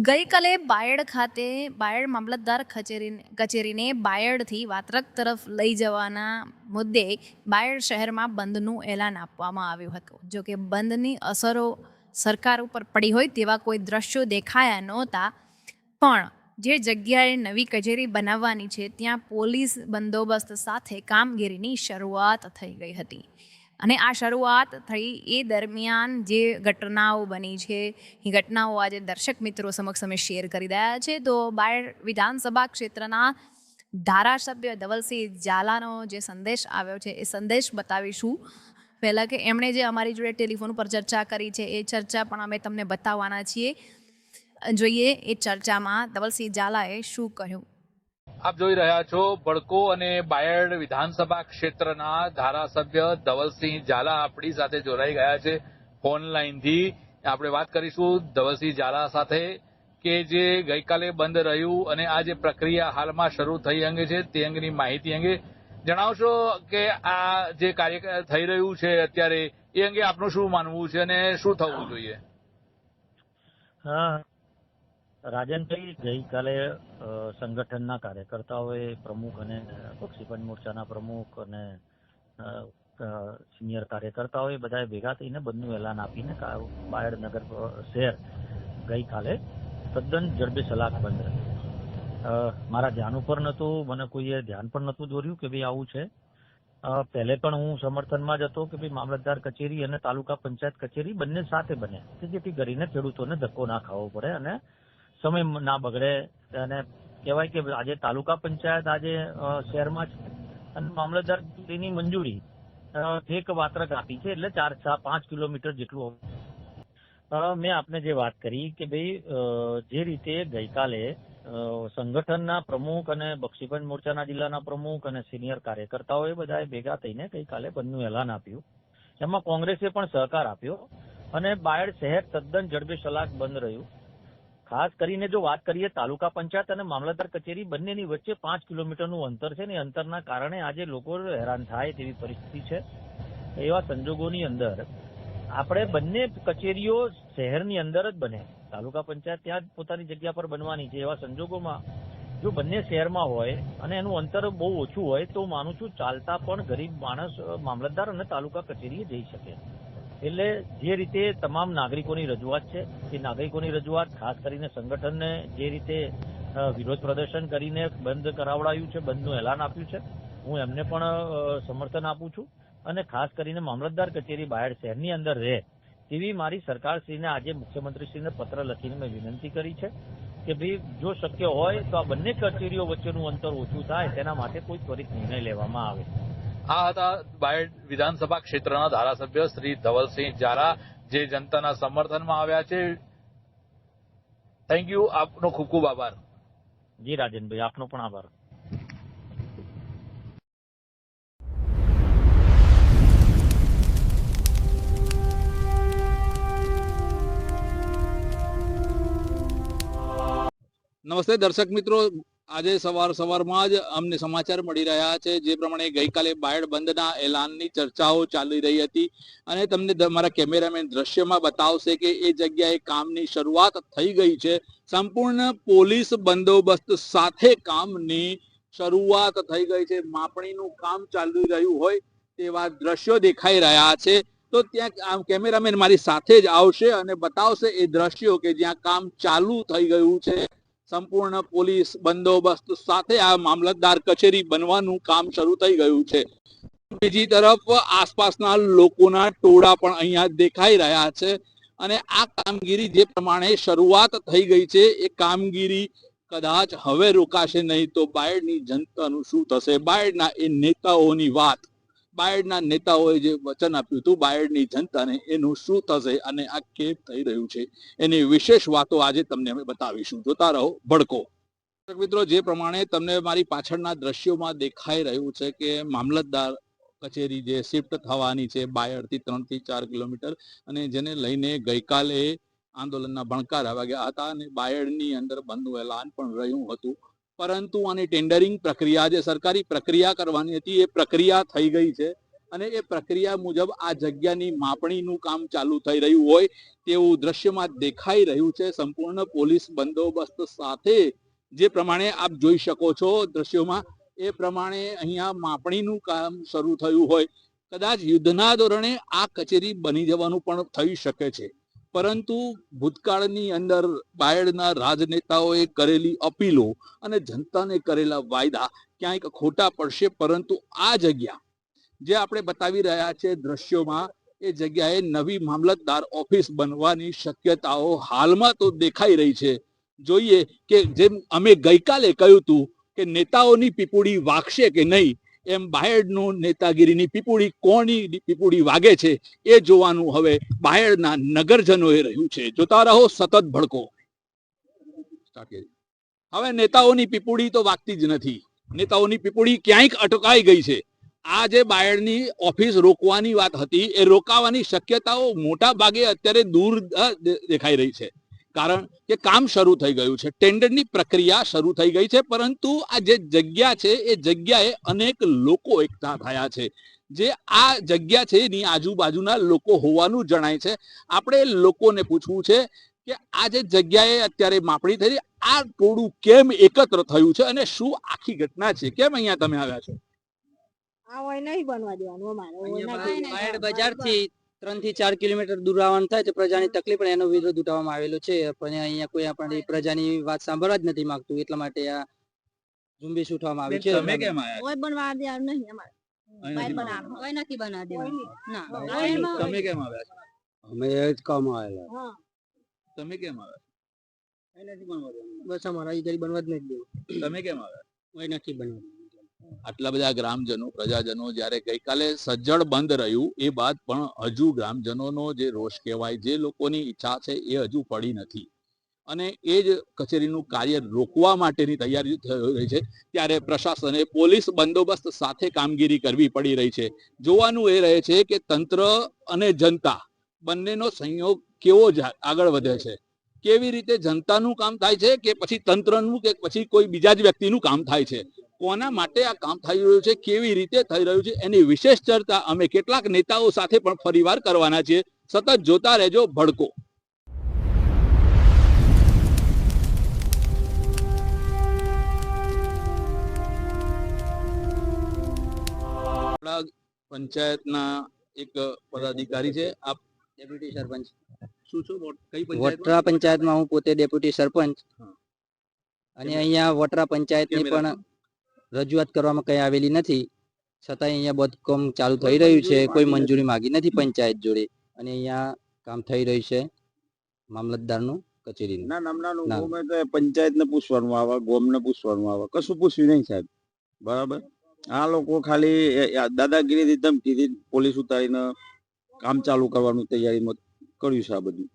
ગઈકાલે બાયડ ખાતે બાયડ મામલતદાર કચેરીને બાયડથી વાત્રક તરફ લઈ જવાના મુદ્દે બાયડ શહેરમાં બંધનું એલાન આપવામાં આવ્યું હતું. જો કે બંધની અસરો સરકાર ઉપર પડી હોય તેવા કોઈ દ્રશ્યો દેખાયા નહોતા, પણ જે જગ્યાએ નવી કચેરી બનાવવાની છે ત્યાં પોલીસ બંદોબસ્ત સાથે કામગીરીની શરૂઆત થઈ ગઈ હતી. અને આ શરૂઆત થઈ એ દરમિયાન જે ઘટનાઓ બની છે એ ઘટનાઓ આજે દર્શક મિત્રો સમક્ષ અમે શેર કરી રહ્યા છે. તો બાયડ વિધાનસભા ક્ષેત્રના ધારાસભ્ય ધવલસિંહ ઝાલાનો જે સંદેશ આવ્યો છે એ સંદેશ બતાવીશું. પહેલાં કે એમણે જે અમારી જોડે ટેલિફોન પર ચર્ચા કરી છે એ ચર્ચા પણ અમે તમને બતાવવાના છીએ. જોઈએ એ ચર્ચામાં ધવલસિંહ ઝાલાએ શું કહ્યું. આપ જોઈ રહ્યા છો ભડકો અને બાયડ વિધાનસભા ક્ષેત્રના ધારાસભ્ય ધવલસિંહ ઝાલા આપણી સાથે જોડાઈ ગયા છે ફોન લાઈનથી. આપણે વાત કરીશું ધવલસિંહ ઝાલા સાથે કે જે ગઈકાલે બંધ રહ્યું અને આ જે પ્રક્રિયા હાલમાં શરૂ થઈ અંગે છે તે અંગેની માહિતી અંગે જણાવશો કે આ જે કાર્ય થઈ રહ્યું છે અત્યારે એ અંગે આપનું શું માનવું છે અને શું થવું જોઈએ? હા, રાજનભાઈ, ગઈકાલે સંગઠનના કાર્યકર્તાઓએ પ્રમુખ અને બક્ષીપંચ મોરચાના પ્રમુખ અને સિનિયર કાર્યકર્તાઓએ બધાએ ભેગા થઈને બંધનું એલાન આપીને બાયડ નગર શહેર ગઈકાલે તદ્દન જડબે સલાક બંધ રહ્યું. મારા ધ્યાન ઉપર નહોતું, મને કોઈએ ધ્યાન પણ નહોતું દોર્યું કે ભાઈ આવું છે. પહેલે પણ હું સમર્થનમાં જ હતો કે ભાઈ મામલતદાર કચેરી અને તાલુકા પંચાયત કચેરી બંને સાથે બને કે જેથી કરીને ખેડૂતોને ધક્કો ના ખાવો પડે અને સમય ના બગડે. અને કહેવાય કે આજે તાલુકા પંચાયત આજે શહેરમાં છે અને મામલતદાર કચેરીની મંજૂરી એક વાત્રક આપી છે, એટલે 4-5 કિલોમીટર જેટલું. મેં આપને જે વાત કરી કે ભાઈ જે રીતે ગઈકાલે સંગઠનના પ્રમુખ અને બક્ષીપંચ મોરચાના જિલ્લાના પ્રમુખ અને સિનિયર કાર્યકર્તાઓએ બધાએ ભેગા થઈને ગઈકાલે બંધનું એલાન આપ્યું. એમાં કોંગ્રેસે પણ સહકાર આપ્યો અને બાયડ શહેર તદ્દન જડબે સલાક બંધ રહ્યું. ખાસ કરીને જો વાત કરીએ તાલુકા પંચાયત અને મામલતદાર કચેરી બંનેની વચ્ચે 5 કિલોમીટરનું અંતર છે ને અંતરના કારણે આજે લોકો હેરાન થાય તેવી પરિસ્થિતિ છે. એવા સંજોગોની અંદર આપણે બંને કચેરીઓ શહેરની અંદર જ બને, તાલુકા પંચાયત ત્યાં જ પોતાની જગ્યા પર બનવાની છે. એવા સંજોગોમાં જો બંને શહેરમાં હોય અને એનું અંતર બહુ ઓછું હોય તો માનું છું ચાલતા પણ ગરીબ માણસ મામલતદાર અને તાલુકા કચેરીએ જઈ શકે. એટલે જે રીતે તમામ નાગરિકોની રજૂઆત છે એ નાગરિકોની રજૂઆત ખાસ કરીને સંગઠનને જે રીતે વિરોધ પ્રદર્શન કરીને બંધ કરાવડાયું છે, બંધનું એલાન આપ્યું છે, હું એમને પણ સમર્થન આપું છું. અને ખાસ કરીને મામલતદાર કચેરી બાયડ શહેરની અંદર રહે તેવી મારી સરકારશ્રીને આજે મુખ્યમંત્રીશ્રીને પત્ર લખીને મેં વિનંતી કરી છે કે ભાઈ જો શક્ય હોય તો આ બંને કચેરીઓ વચ્ચેનું અંતર ઓછું થાય તેના માટે કોઈ ત્વરિત નિર્ણય લેવામાં આવે. આ હતા બાયડ વિધાનસભા ક્ષેત્રના ધારાસભ્ય શ્રી ધવલસિંહ ઝાલા જે જનતાના સમર્થનમાં આવ્યા છે. થેન્ક યુ, આપનો ખૂબ ખૂબ આભાર. જી રાજનભાઈ, આપનો પણ આભાર. નમસ્તે દર્શક મિત્રો, આજે સવારમાં જ અમને સમાચાર મળી રહ્યા છે જે પ્રમાણે ગઈકાલે બાયડ બંધના એલાનની ચર્ચાઓ ચાલી રહી હતી અને તમને મારા કેમેરામેન દ્રશ્યમાં બતાવશે કે એ જગ્યાએ કામની શરૂઆત થઈ ગઈ છે. સંપૂર્ણ પોલીસ બંદોબસ્ત સાથે કામની શરૂઆત થઈ ગઈ છે. માપણીનું કામ ચાલી રહ્યું હોય તેવા દ્રશ્યો દેખાઈ રહ્યા છે. તો ત્યાં કેમેરામેન મારી સાથે જ આવશે અને બતાવશે એ દ્રશ્યો કે જ્યાં કામ ચાલુ થઈ ગયું છે. સંપૂર્ણ પોલીસ બંદોબસ્ત સાથે આ મામલતદાર કચેરી બનવાનું કામ શરૂ થઈ ગયું છે. બીજી તરફ આસપાસના લોકોના ટોળા પણ અહીંયા દેખાઈ રહ્યા છે અને આ કામગીરી જે પ્રમાણે શરૂઆત થઈ ગઈ છે એ કામગીરી કદાચ હવે રોકાશે નહીં તો બાયડની જનતાનું શું થશે? બાયડના એ નેતાઓની વાત, બાયડના નેતાઓએ જે વચન આપ્યું હતું બાયડની જનતાને, એનું શું થશે અને આ કેમ થઈ રહ્યું છે એની વિશેષ વાતો આજે તમને અમે બતાવીશું. જોતા રહો ભડકો. મિત્રો, જે પ્રમાણે તમને મારી પાછળના દ્રશ્યોમાં દેખાઈ રહ્યું છે કે મામલતદાર કચેરી જે શિફ્ટ થવાની છે બાયડથી 3 થી 4 કિલોમીટર અને જેને લઈને ગઈકાલે આંદોલનના ભણકારા વાગ્યા હતા અને બાયડની અંદર બંધનું એલાન પણ રહ્યું હતું. પરંતુ આની ટેન્ડરિંગ પ્રક્રિયા જે સરકારી પ્રક્રિયા કરવાની હતી એ પ્રક્રિયા થઈ ગઈ છે અને એ પ્રક્રિયા મુજબ આ જગ્યાની માપણીનું કામ ચાલુ થઈ રહ્યું હોય તેવું દ્રશ્યમાં દેખાઈ રહ્યું છે. સંપૂર્ણ પોલીસ બંદોબસ્ત સાથે જે પ્રમાણે આપ જોઈ શકો છો દ્રશ્યોમાં, એ પ્રમાણે અહીંયા માપણીનું કામ શરૂ થયું હોય. કદાચ યુદ્ધના ધોરણે આ કચેરી બની જવાનું પણ થઈ શકે છે, પરંતુ ભૂતકાળની અંદર બાયડના રાજનેતાઓએ કરેલી અપીલો અને જનતાને કરેલા વાયદા ક્યાંક ખોટા પડશે. પરંતુ આ જગ્યા જે આપણે બતાવી રહ્યા છે દ્રશ્યોમાં, એ જગ્યાએ નવી મામલતદાર ઓફિસ બનવાની શક્યતાઓ હાલમાં તો દેખાઈ રહી છે. જોઈએ કે જેમ અમે ગઈકાલે કહ્યું હતું કે નેતાઓની પીપુડી વાગશે કે નહીં, એમ બાયડનું નેતાગીરીની પીપુડી કોની પીપુડી વાગે છે એ જોવાનું હવે બાયડના નગરજનોએ રહ્યું છે. જોતા રહો સતત ભડકો. હવે નેતાઓની પીપુડી તો વાગતી જ નથી. નેતાઓની પીપુડી ક્યાંક અટકાઈ ગઈ છે. આ જે બાયડની ઓફિસ રોકવાની વાત હતી, એ રોકાવાની શક્યતાઓ મોટા ભાગે અત્યારે દૂર દેખાઈ રહી છે. કારણ કે કામ શરૂ થઈ ગયું છે, ટેન્ડરની પ્રક્રિયા શરૂ થઈ ગઈ છે. પરંતુ આ જે જગ્યા છે એ જગ્યાએ અનેક લોકો એકઠા થયા છે. જે આ જગ્યા છે એની આજુબાજુના લોકો હોવાનું જણાય છે. આપણે લોકોને પૂછવું છે કે આ જે જગ્યાએ અત્યારે માપણી થઈ, આ ટોળું કેમ એકત્ર થયું છે અને શું આખી ઘટના છે, કેમ અહીંયા તમે આવ્યા છો? આ હોય નહીં બનવા દેવાનું અમારે. બાયડ બજારથી 3 થી 4 કિલોમીટર દૂર આવવાનું થાય તો પ્રજાની તકલીફ પણ એનો વિરોધ ઉઠાવવામાં આવેલો છે, પણ અહીંયા કોઈ આપણી પ્રજાની વાત સાંભળવા જ નથી માંગતું, એટલા માટે આ ઝુંબેશ ઉઠાવવામાં આવી છે. તમે કેમ આવ્યા? હોય બનવા દેવાનું નહીં અમારે. અહીં નથી બનાવવાનું. કોઈ નથી બનાવી દેવાનું. ના તમે કેમ આવ્યા છો? અમે એ જ કામ આવેલા. હા. તમે કેમ આવ્યા? બસ અમારા અહીં ઘડી બનવા જ નથી દેવું. તમે કેમ આવ્યા? કોઈ નથી બનાવવું. આટલા બધા ગ્રામજનો, પ્રજાજનો જ્યારે ગઈકાલે સજ્જડ બંધ રહ્યું, એ બાદ પણ હજુ ગ્રામજનોનો જે રોષ કહેવાય, જે લોકોની ઈચ્છા છે એ હજુ પડી નથી. અને એ જ કચેરીનું કાર્ય રોકવા માટેની તૈયારી થઈ રહી છે. ત્યારે પ્રશાસને પોલીસ બંદોબસ્ત સાથે કામગીરી કરવી પડી રહી છે. જોવાનું એ રહે છે કે તંત્ર અને જનતા બંનેનો સંયોગ કેવો આગળ વધે છે. કેવી રીતે જનતાનું કામ થાય છે કે પછી તંત્રનું કે પછી કોઈ બીજા જ વ્યક્તિનું કામ થાય છે. કોના માટે આ કામ થઈ રહ્યું છે, કેવી રીતે થઈ રહ્યું છે, એની વિશેષ ચર્ચા અમે કેટલાક નેતાઓ સાથે પણ ફરીવાર કરવાના છીએ. સતત જોતા રહેજો ભડકો. પંચાયતના એક પદાધિકારી છે, આપ ડેપ્યુટી સરપંચ શું છો? કઈ પંચાયત? વોટરા પંચાયતમાં હું પોતે ડેપ્યુટી સરપંચ, અને અહીંયા વોટરા પંચાયતની પણ રજૂઆત કરવામાં કઈ આવેલી નથી, છતાં અહીંયા બાંધકામ ચાલુ થઈ રહ્યું છે. કોઈ મંજૂરી માંગી નથી પંચાયત જોડે, અને અહીંયા કામ થઈ રહ્યું છે મામલતદારનું કચેરીનું. ના નામનાનું ના. ગોમે તો પંચાયતને પૂછવાનું આવે, ગોમને પૂછવાનું આવે, કશું પૂછ્યું નહીં સાહેબ. બરાબર. આ લોકો ખાલી દાદાગીરી ધમકીથી પોલીસ ઉતારીને કામ ચાલુ કરવાનું તૈયારીમાં કર્યું છે આ બધું.